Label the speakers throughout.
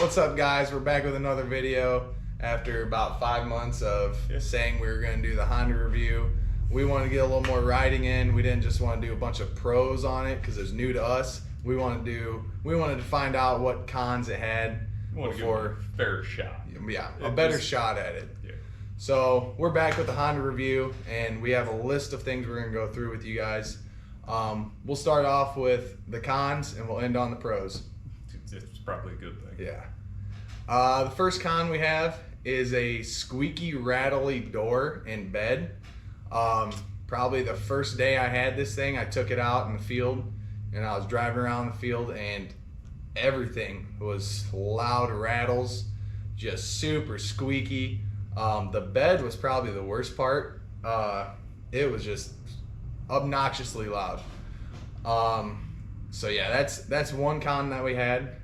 Speaker 1: What's up, guys? We're back with another video after about 5 months of saying we were going to do the Honda review. We wanted to get a little more riding in. We didn't just want to do a bunch of pros on it because it's new to us. We wanted to find out what cons it had
Speaker 2: before a fair shot.
Speaker 1: Yeah, a better shot at it.
Speaker 2: Yeah.
Speaker 1: So we're back with the Honda review, and we have a list of things we're going to go through with you guys. We'll start off with the cons, and we'll end on the pros.
Speaker 2: It's probably a good thing.
Speaker 1: Yeah. The first con we have is a squeaky, rattly door in bed. Probably the first day I had this thing, I took it out in the field, and I was driving around the field, and everything was loud rattles, just super squeaky. The bed was probably the worst part. It was just obnoxiously loud. So yeah, that's one con that we had.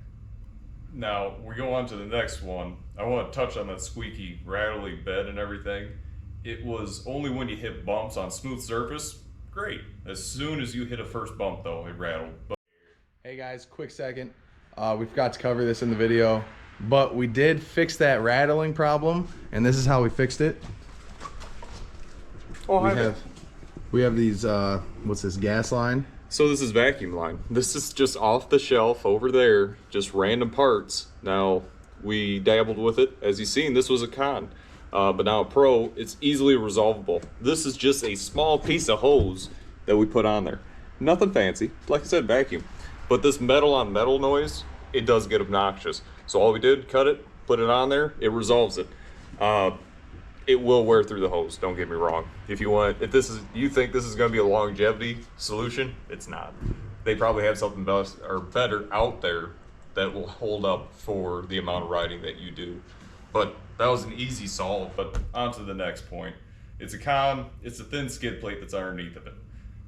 Speaker 2: Now we go on to the next one. I want to touch on that squeaky, rattly bed and everything. It was only when you hit bumps on smooth surface. Great. As soon as you hit a first bump, though, it rattled.
Speaker 1: Hey guys, quick second. We forgot to cover this in the video, but we did fix that rattling problem, and this is how we fixed it. We have these. What's this, gas line?
Speaker 2: So this is vacuum line. This is just off the shelf over there, just random parts. Now, we dabbled with it. As you've seen, this was a con. But now a pro, it's easily resolvable. This is just a small piece of hose that we put on there. Nothing fancy, like I said, vacuum. But this metal on metal noise, it does get obnoxious. So all we did, cut it, put it on there, it resolves it. It will wear through the hose, don't get me wrong. If you think this is gonna be a longevity solution, it's not. They probably have something better out there that will hold up for the amount of riding that you do. But that was an easy solve. But on to the next point. It's a con, it's a thin skid plate that's underneath of it.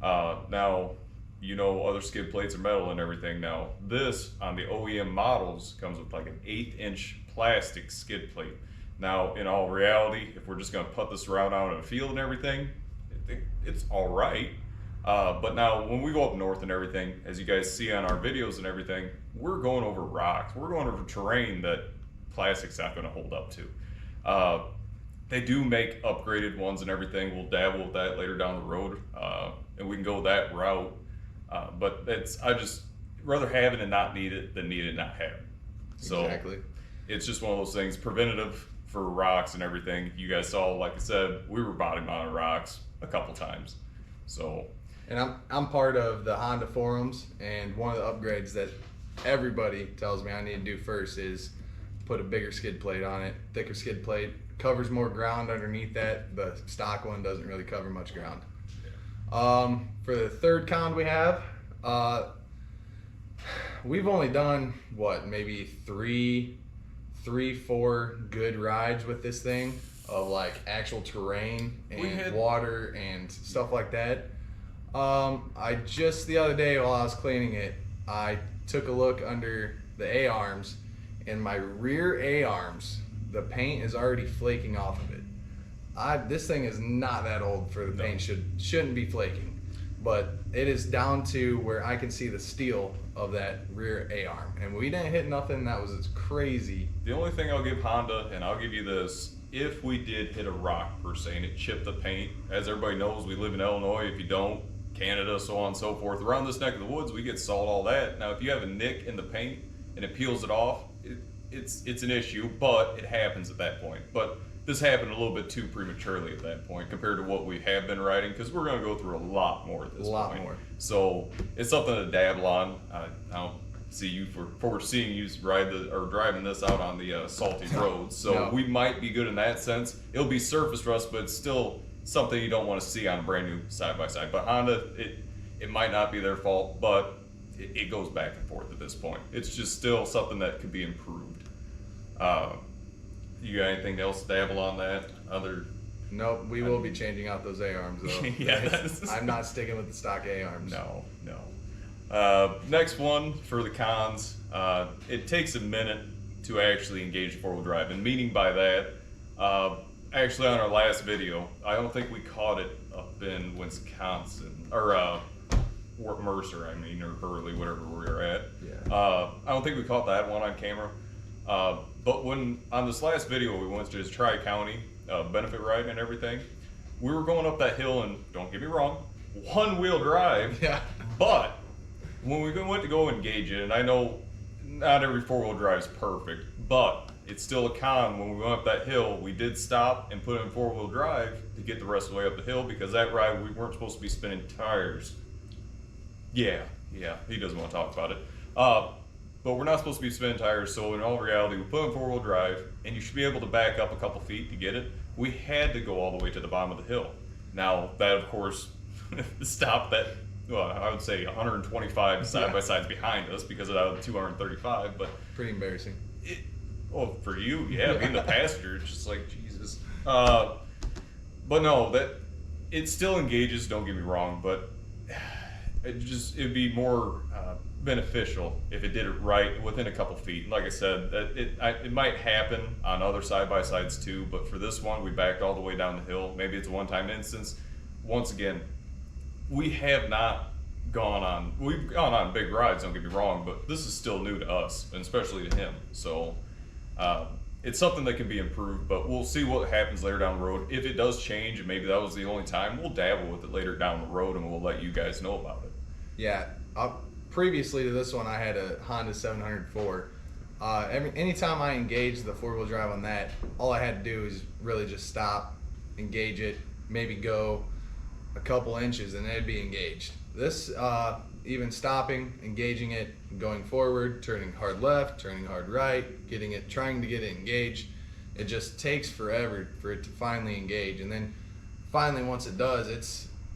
Speaker 2: Now, you know, other skid plates are metal and everything. Now, this on the OEM models comes with like an 1/8-inch plastic skid plate. Now, in all reality, if we're just gonna put this around out in the field and everything, it's all right. But now, when we go up north and everything, as you guys see on our videos and everything, we're going over rocks. We're going over terrain that plastic's not gonna hold up to. They do make upgraded ones and everything. We'll dabble with that later down the road, and we can go that route. But I just rather have it and not need it than need it and not have it. So
Speaker 1: exactly. It's
Speaker 2: just one of those things, preventative for rocks and everything. You guys saw, like I said, we were bottom mounted rocks a couple times. So,
Speaker 1: and I'm part of the Honda forums, and one of the upgrades that everybody tells me I need to do first is put a bigger skid plate on it, thicker skid plate, covers more ground underneath that. The stock one doesn't really cover much ground. Yeah. For the third con we have, we've only done maybe three, 4 good rides with this thing of like actual terrain and water and stuff like that. I just the other day while I was cleaning it, I took a look under the A-arms, and my rear A-arms, the paint is already flaking off of it. This thing is not that old for the paint shouldn't be flaking, but it is down to where I can see the steel of that rear A-arm, and we didn't hit nothing that was as crazy.
Speaker 2: The only thing I'll give Honda, and I'll give you this, if we did hit a rock per se and it chipped the paint, as everybody knows, we live in Illinois. If you don't, Canada, so on and so forth. Around this neck of the woods, we get salt, all that. Now, if you have a nick in the paint and it peels it off, it's an issue, but it happens at that point. But this happened a little bit too prematurely at that point compared to what we have been riding, because we're going to go through a lot more at this point. A lot more. So it's something to dabble on. I don't see you foreseeing you driving this out on the salty roads. So we might be good in that sense. It'll be surface rust, but it's still something you don't want to see on a brand new side-by-side. But Honda, it might not be their fault, but it goes back and forth at this point. It's just still something that could be improved. You got anything else to dabble on that?
Speaker 1: Nope, we will be changing out those A-arms though.
Speaker 2: Yeah,
Speaker 1: I'm not sticking with the stock A-arms.
Speaker 2: No. Next one for the cons, it takes a minute to actually engage four-wheel drive, and meaning by that, actually on our last video, I don't think we caught it up in Wisconsin, or Mercer, or Hurley, whatever we were at. Yeah. I don't think we caught that one on camera,
Speaker 3: But when on this last video we went to his Tri-County benefit ride and everything, we were going up that hill, and don't get me wrong, one-wheel drive.
Speaker 1: Yeah.
Speaker 3: But when we went to go engage it, and I know not every four-wheel drive is perfect, but it's still a con. When we went up that hill, we did stop and put in four-wheel drive to get the rest of the way up the hill, because that ride we weren't supposed to be spinning tires. Yeah, he doesn't want to talk about it. But we're not supposed to be spinning tires, so in all reality, we put in four-wheel drive, and you should be able to back up a couple feet to get it. We had to go all the way to the bottom of the hill. Now, that, of course, stopped that, well, I would say 125 side-by-sides behind us, because of that 235, but...
Speaker 1: Pretty embarrassing.
Speaker 3: Well, for you, yeah, being the passenger, it's just like, Jesus. But no, it still engages, don't get me wrong, but it'd be more beneficial if it did it right within a couple feet. Like I said, it might happen on other side-by-sides too, but for this one, we backed all the way down the hill. Maybe it's a one-time instance. Once again, we've gone on big rides, don't get me wrong, but this is still new to us, and especially to him. So it's something that can be improved, but we'll see what happens later down the road. If it does change, and maybe that was the only time, we'll dabble with it later down the road, and we'll let you guys know about it.
Speaker 1: Yeah. Previously to this one, I had a Honda 704. Anytime I engaged the four-wheel drive on that, all I had to do is really just stop, engage it, maybe go a couple inches, and it'd be engaged. This, even stopping, engaging it, going forward, turning hard left, turning hard right, trying to get it engaged, it just takes forever for it to finally engage. And then finally, once it does,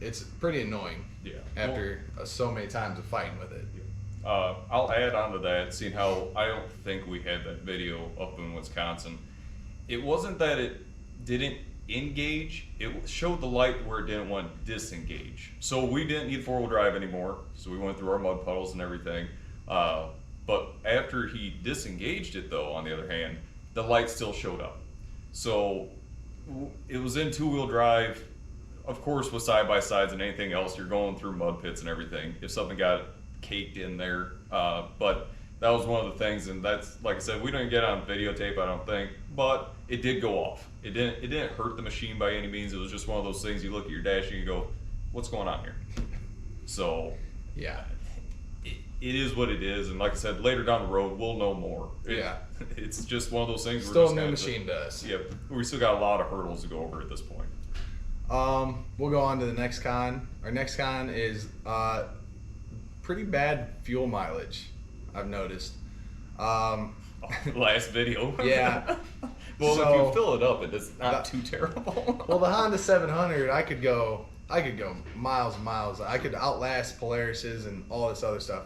Speaker 1: it's pretty annoying.
Speaker 3: Yeah.
Speaker 1: After so many times of fighting with it.
Speaker 3: I'll add on to that, seeing how I don't think we had that video up in Wisconsin. It wasn't that it didn't engage, it showed the light where it didn't want to disengage. So we didn't need four-wheel drive anymore, so we went through our mud puddles and everything. But after he disengaged it, though, on the other hand, the light still showed up. So it was in two-wheel drive. Of course, with side-by-sides and anything else, you're going through mud pits and everything. If something got caked in there, but that was one of the things, and that's, like I said, we didn't get on videotape, I don't think, but it did go off. It didn't hurt the machine by any means. It was just one of those things, you look at your dash and you go, what's going on here? So,
Speaker 1: yeah,
Speaker 3: it is what it is, and like I said, later down the road, we'll know more. It's just one of those things.
Speaker 1: Still a new machine to us.
Speaker 3: Yeah, we still got a lot of hurdles to go over at this point.
Speaker 1: We'll go on to the next con. Our next con is pretty bad fuel mileage, I've noticed.
Speaker 3: Last video.
Speaker 1: Yeah.
Speaker 3: Well,
Speaker 1: so,
Speaker 3: if you fill it up, it's not too terrible.
Speaker 1: Well, the Honda 700, I could go miles and miles. I could outlast Polarises and all this other stuff.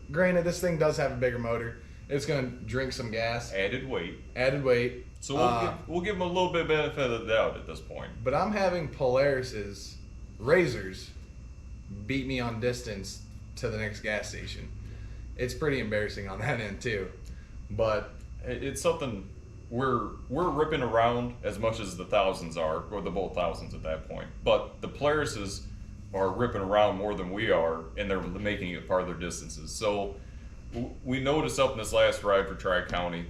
Speaker 1: Granted, this thing does have a bigger motor. It's going to drink some gas.
Speaker 3: Added weight.
Speaker 1: So
Speaker 3: we'll give them a little bit of benefit of the doubt at this point.
Speaker 1: But I'm having Polarises, Razors, beat me on distance to the next gas station. It's pretty embarrassing on that end too. But
Speaker 3: it's something we're ripping around as much as the thousands are, or the Volt thousands at that point. But the Polarises are ripping around more than we are, and they're making it farther distances. So we noticed up in this last ride for Tri-County,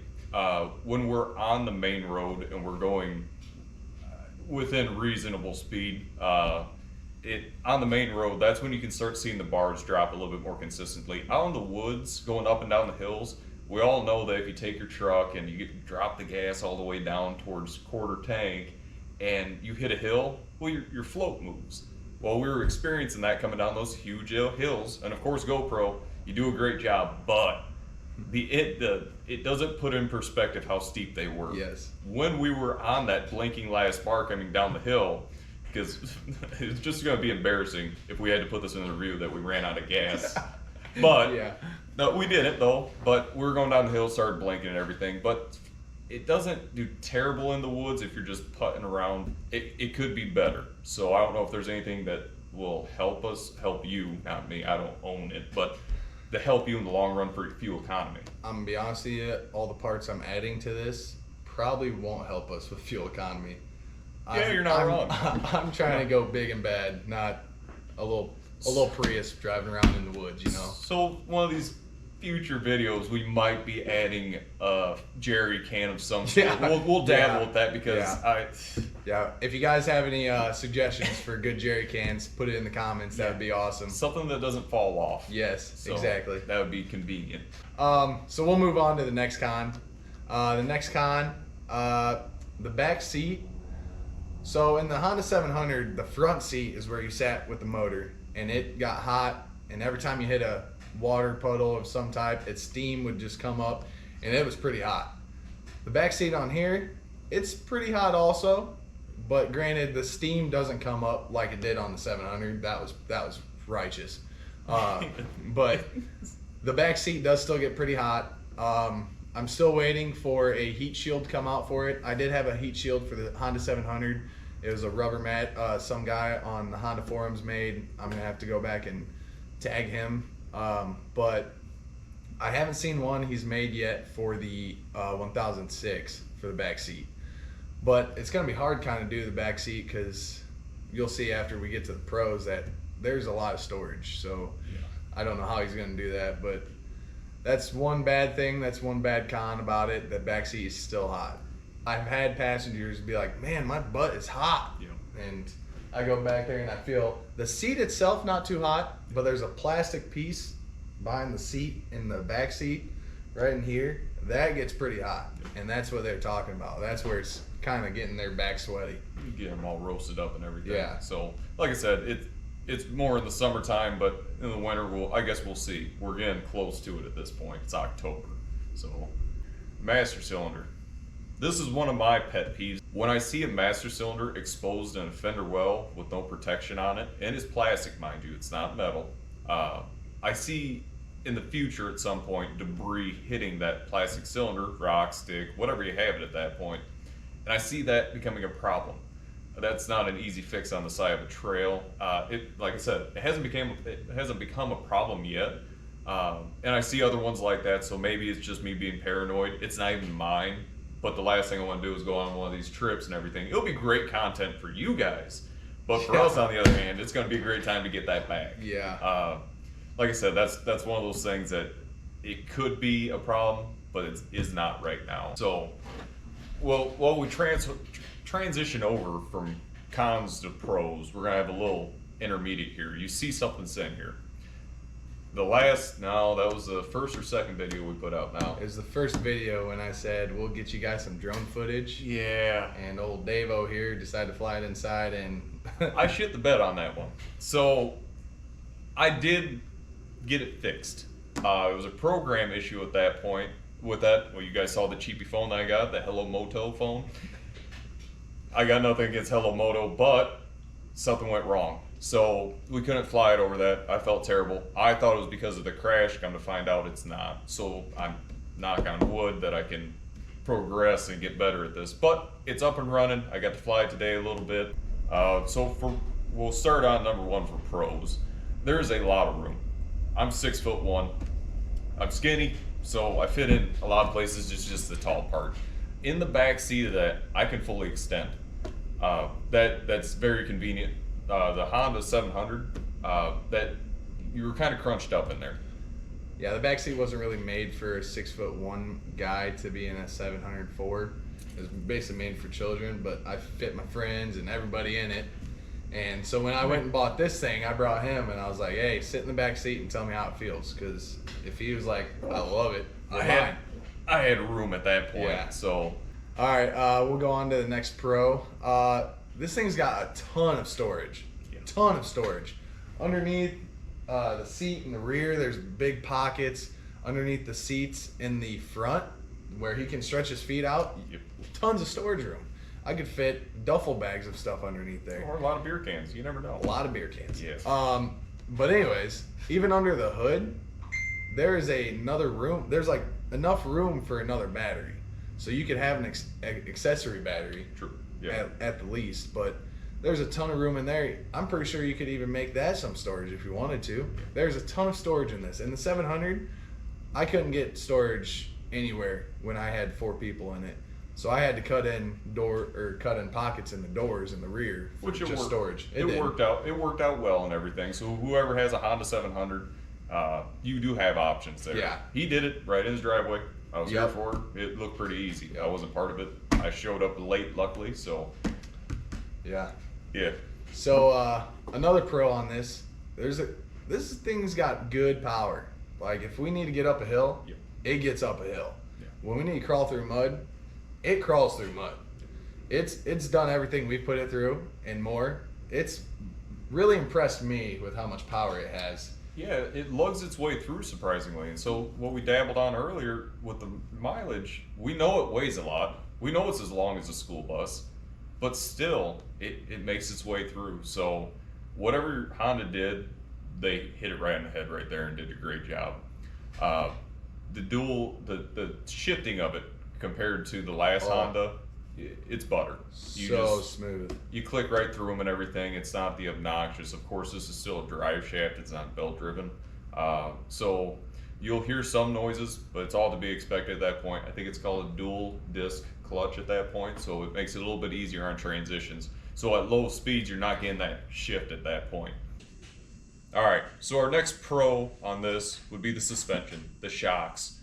Speaker 3: when we're on the main road and we're going within reasonable speed, on the main road, that's when you can start seeing the bars drop a little bit more consistently. Out in the woods, going up and down the hills, we all know that if you take your truck and you drop the gas all the way down towards quarter tank and you hit a hill, well, your float moves. Well, we were experiencing that coming down those huge hills, and of course, GoPro, you do a great job, but it doesn't put in perspective how steep they were.
Speaker 1: Yes.
Speaker 3: When we were on that blinking last bar coming down the hill, because it's just going to be embarrassing if we had to put this in the review that we ran out of gas. But
Speaker 1: yeah.
Speaker 3: No, we didn't though. But we were going down the hill, started blinking and everything. But it doesn't do terrible in the woods if you're just putting around. It could be better. So I don't know if there's anything that will help you, not me. I don't own it, but to help you in the long run for fuel economy.
Speaker 1: I'm gonna be honest with you, all the parts I'm adding to this probably won't help us with fuel economy.
Speaker 3: Yeah, you're not wrong.
Speaker 1: I'm trying to go big and bad, not a little Prius driving around in the woods, you know.
Speaker 3: So one of these future videos, we might be adding a jerry can of some sort.
Speaker 1: Yeah.
Speaker 3: We'll dabble with that because
Speaker 1: Yeah, if you guys have any suggestions for good jerry cans, put it in the comments. That would be awesome.
Speaker 3: Something that doesn't fall off.
Speaker 1: Yes,
Speaker 3: So
Speaker 1: exactly.
Speaker 3: That would be convenient.
Speaker 1: So we'll move on to the next con. The next con, the back seat. So in the Honda 700, the front seat is where you sat with the motor, and it got hot, and every time you hit a water puddle of some type, its steam would just come up, and it was pretty hot. The back seat on here, it's pretty hot also, but granted, the steam doesn't come up like it did on the 700. That was righteous. But the back seat does still get pretty hot. I'm still waiting for a heat shield to come out for it. I did have a heat shield for the Honda 700. It was a rubber mat some guy on the Honda forums made. I'm gonna have to go back and tag him. But I haven't seen one he's made yet for the 1006 for the back seat. But it's gonna be hard kind of do the back seat because you'll see after we get to the pros that there's a lot of storage. So I don't know how he's gonna do that, but that's one bad thing. That's one bad con about it. That back seat is still hot. I've had passengers be like, "Man, my butt is hot," and I go back there and I feel the seat itself not too hot, but there's a plastic piece behind the seat in the back seat, right in here. That gets pretty hot, and that's what they're talking about. That's where it's kind of getting their back sweaty.
Speaker 3: You get them all roasted up and everything.
Speaker 1: Yeah.
Speaker 3: So, like I said, it's more in the summertime, but in the winter, I guess we'll see. We're getting close to it at this point. It's October. So, master cylinder. This is one of my pet peeves. When I see a master cylinder exposed in a fender well with no protection on it, and it's plastic, mind you, it's not metal. I see in the future at some point debris hitting that plastic cylinder, rock, stick, whatever you have it at that point, and I see that becoming a problem. That's not an easy fix on the side of a trail. Like I said, it hasn't become a problem yet. And I see other ones like that, so maybe it's just me being paranoid. It's not even mine, but the last thing I want to do is go on one of these trips and everything. It'll be great content for you guys, but for us, on the other hand, it's going to be a great time to get that back.
Speaker 1: Yeah.
Speaker 3: Like I said, that's one of those things that it could be a problem, but it is not right now. So, while we transition over from cons to pros, we're gonna have a little intermediate here. You see something saying here. That was the first or second video we put out now.
Speaker 1: It was the first video when I said we'll get you guys some drone footage.
Speaker 3: Yeah.
Speaker 1: And old Davo here decided to fly it inside, and
Speaker 3: I shit the bed on that one. So I did get it fixed. It was a program issue at that point. With that, you guys saw the cheapy phone that I got, the Hello Moto phone. I got nothing against Hello Moto, but something went wrong. So we couldn't fly it over that. I felt terrible. I thought it was because of the crash. Come to find out it's not. So I'm knock on wood that I can progress and get better at this. But it's up and running. I got to fly it today a little bit. We'll start on number one for pros. There's a lot of room. I'm 6'1". I'm skinny, so I fit in a lot of places. Just the tall part. In the back seat of that, I can fully extend. That's very convenient. The Honda 700, that you were kind of crunched up in there.
Speaker 1: Yeah, the back seat wasn't really made for a 6'1" guy to be in a 704. It was basically made for children, but I fit my friends and everybody in it. And so when I went and bought this thing, I brought him and I was like, "Hey, sit in the back seat and tell me how it feels." Because if he was like, "I love it,"
Speaker 3: I had room at that point.
Speaker 1: Yeah.
Speaker 3: So,
Speaker 1: all right, we'll go on to the next pro. This thing's got a ton of storage. Ton of storage. Underneath the seat in the rear, there's big pockets. Underneath the seats in the front, where he can stretch his feet out, tons of storage room. I could fit duffel bags of stuff underneath there.
Speaker 3: Or a lot of beer cans. You never know.
Speaker 1: A lot of beer cans.
Speaker 3: Yes.
Speaker 1: But anyways, even under the hood, there is another room. There's like enough room for another battery. So you could have an accessory battery.
Speaker 3: True. Yeah.
Speaker 1: At the least, but there's a ton of room in there. I'm pretty sure you could even make that some storage if you wanted to. There's a ton of storage in this. In the 700, I couldn't get storage anywhere when I had 4 people in it. So I had to cut in pockets in the doors in the rear for storage.
Speaker 3: It worked out well and everything. So whoever has a Honda 700, you do have options there.
Speaker 1: Yeah.
Speaker 3: He did it right in his driveway. I was here
Speaker 1: Yep.
Speaker 3: for it. It looked pretty easy. I wasn't part of it. I showed up late, luckily, so
Speaker 1: Yeah.
Speaker 3: yeah.
Speaker 1: So another pro on this, this thing's got good power. Like if we need to get up a hill,
Speaker 3: Yep.
Speaker 1: it gets up a hill.
Speaker 3: Yeah.
Speaker 1: When we need to crawl through mud, it crawls through mud. It's done everything we put it through and more. It's really impressed me with how much power it has.
Speaker 3: Yeah, it lugs its way through surprisingly. And so what we dabbled on earlier with the mileage, we know it weighs a lot. We know it's as long as a school bus, but still it makes its way through. So whatever Honda did, they hit it right in the head right there and did a great job. The shifting of it compared to the last Honda, it's butter.
Speaker 1: Smooth.
Speaker 3: You click right through them and everything. It's not the obnoxious. Of course, this is still a drive shaft. It's not belt driven. So you'll hear some noises, but it's all to be expected at that point. I think it's called a dual disc clutch at that point. So it makes it a little bit easier on transitions. So at low speeds, you're not getting that shift at that point. All right, so our next pro on this would be the suspension, the shocks.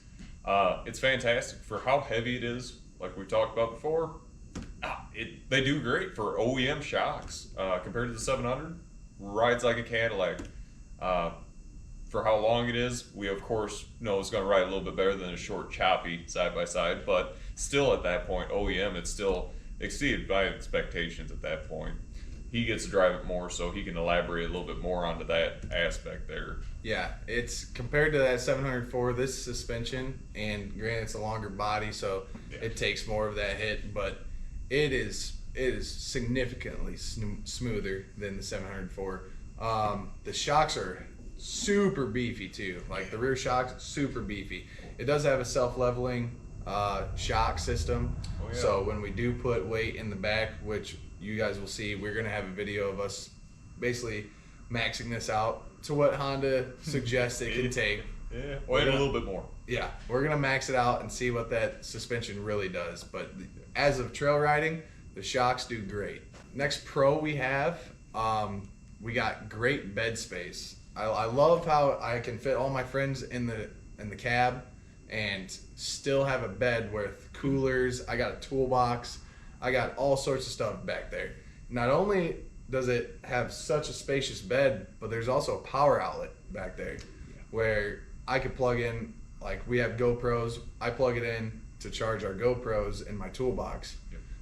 Speaker 3: It's fantastic for how heavy it is. Like we talked about before, they do great for OEM shocks compared to the 700. Rides like a Cadillac. For how long it is, we of course know it's going to ride a little bit better than a short, choppy side by side. But still, at that point, OEM, it's still exceeded my expectations at that point. He gets to drive it more, so he can elaborate a little bit more onto that aspect there.
Speaker 1: Yeah, it's compared to that 704, this suspension, and granted it's a longer body, so it takes more of that hit, but it is significantly smoother than the 704. The shocks are super beefy too. Like the rear shocks, super beefy. It does have a self-leveling shock system, so when we do put weight in the back, which you guys will see, we're going to have a video of us basically maxing this out to what Honda suggests it can take.
Speaker 3: Yeah, wait a little bit more.
Speaker 1: Yeah, we're going to max it out and see what that suspension really does. But as of trail riding, the shocks do great. Next pro we have, we got great bed space. I love how I can fit all my friends in the cab and still have a bed with coolers. I got a toolbox. I got all sorts of stuff back there. Not only does it have such a spacious bed, but there's also a power outlet back there where I could plug in, like we have GoPros, I plug it in to charge our GoPros in my toolbox.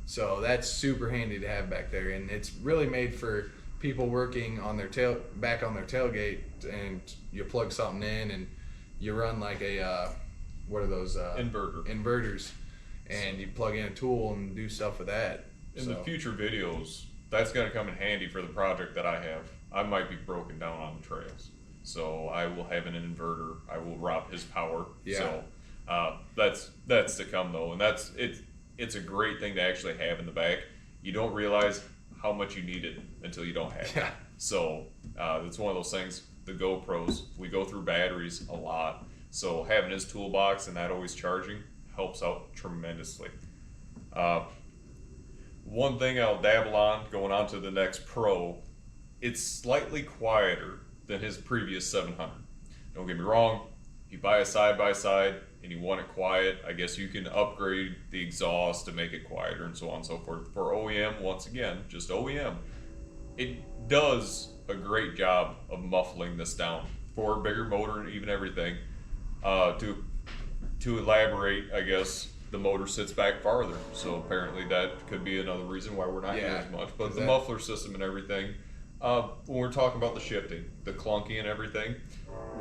Speaker 1: So that's super handy to have back there, and it's really made for people working on their back on their tailgate, and you plug something in and you run like a what are those inverters, and you plug in a tool and do stuff with that.
Speaker 3: In the future videos, that's going to come in handy for the project that I have. I might be broken down on the trails, so I will have an inverter. I will rob his power. So that's to come though, and it's a great thing to actually have in the back. You don't realize how much you need it until you don't have it. So it's one of those things. The GoPros, we go through batteries a lot, so having his toolbox and that always charging helps out tremendously. One thing I'll dabble on, going on to the next pro, it's slightly quieter than his previous 700. Don't get me wrong, you buy a side-by-side and you want it quiet, I guess you can upgrade the exhaust to make it quieter and so on and so forth. For OEM, once again, just OEM, it does a great job of muffling this down for a bigger motor and even everything. To elaborate, I guess, the motor sits back farther, so apparently that could be another reason why we're not getting as much. But the muffler system and everything, when we're talking about the shifting, the clunky and everything,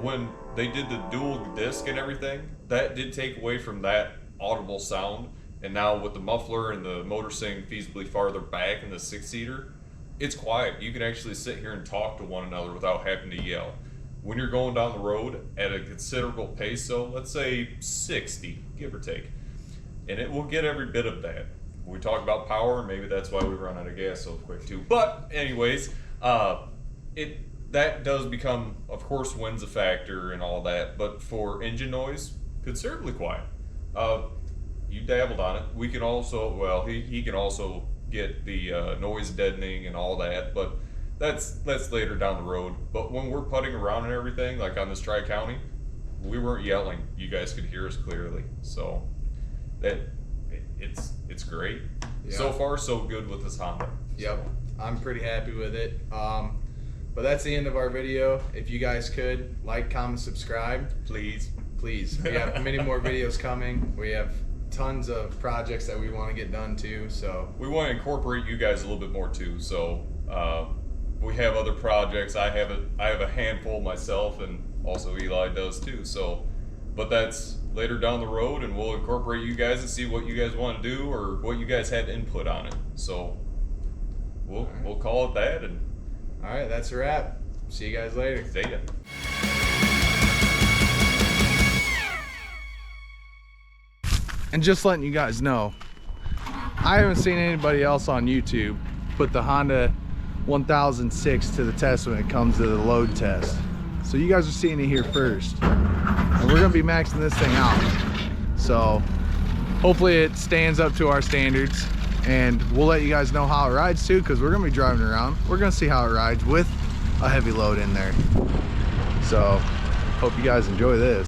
Speaker 3: when they did the dual disc and everything, that did take away from that audible sound. And now with the muffler and the motor sitting feasibly farther back in the six-seater, it's quiet. You can actually sit here and talk to one another without having to yell. When you're going down the road at a considerable pace, so let's say 60, give or take, and it will get every bit of that. We talk about power, maybe that's why we run out of gas so quick too. But anyways, that does become, of course, wind's a factor and all that, but for engine noise, considerably quiet. You dabbled on it. We can also, well, he can also get the noise deadening and all that, but that's later down the road. But when we're putting around and everything, like on this Tri-County, we weren't yelling. You guys could hear us clearly. So it's great.
Speaker 1: Yeah.
Speaker 3: So far, so good with this Honda.
Speaker 1: Yep, I'm pretty happy with it. But that's the end of our video. If you guys could like, comment, subscribe,
Speaker 3: Please.
Speaker 1: please. We have many more videos coming. We have tons of projects that we want to get done too. So
Speaker 3: We want to incorporate you guys a little bit more too. So we have other projects. I have a handful myself, and also Eli does too. So, but that's later down the road, and we'll incorporate you guys and see what you guys want to do or what you guys had input on it. So we'll call it that. And
Speaker 1: all right, that's a wrap. See you guys later.
Speaker 3: see ya.
Speaker 1: And just letting you guys know, I haven't seen anybody else on YouTube put the Honda 1006 to the test when it comes to the load test. So you guys are seeing it here first. And we're gonna be maxing this thing out. So hopefully it stands up to our standards, and we'll let you guys know how it rides too, because we're gonna be driving around. We're gonna see how it rides with a heavy load in there. So hope you guys enjoy this.